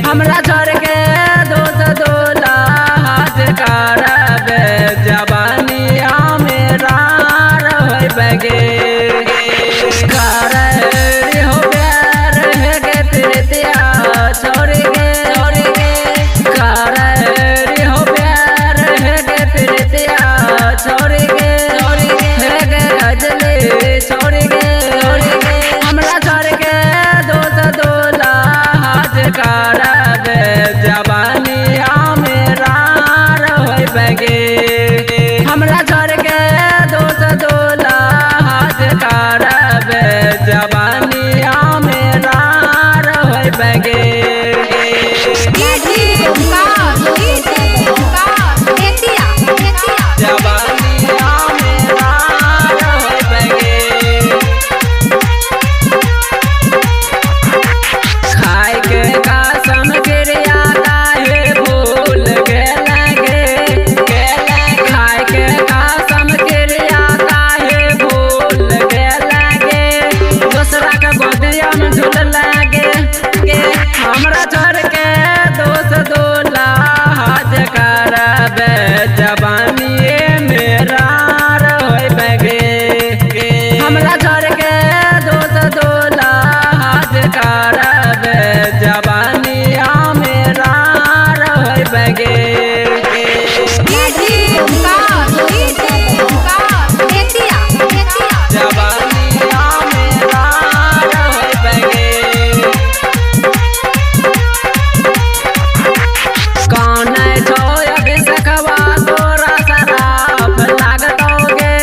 हमरा छोड़ के दोस्त दोला हाथ करब जवानिया मेरा रह बगे हो प्यार है के प्रीतिया छोड़ के हो प्यार है के प्रीतिया छोड़ के है के गजले छोड़ के हमरा छोड़ के दोस्त दोला हाथ करब जवानिया मेरा रह बगे हमरा छोड़ के दोस्त दोला हाथ करब जवानिया मेरा रह बगे जवानिया मेरा रह बगे खाए के कसम क्रिया काहे भूल गेलगे खाए के कसम क्रिया काहे भूल गेलगे दूसरा के गोदिया में झूल लगे हमरा छोड़ के दोस्त दोला हाथ करब जवानिए मेरा रह बगे हमरा छोड़ के दोस्त दोला हाथ करब जवानिया मेरा रह बगे जवानिया मेरा रह बगे कौन छो अभी सखवा तोरा शराब लागतोगे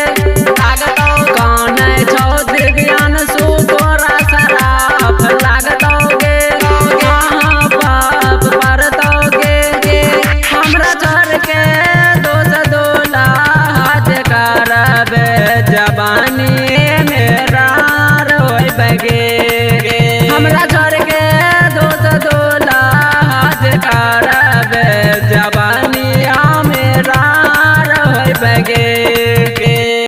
कौन छो दिव्यान सु तोरा शराब लागतोगे कहाँ पाप परतोगे हमरा छोड़ के दोस्त दोला हाथ करब जवानी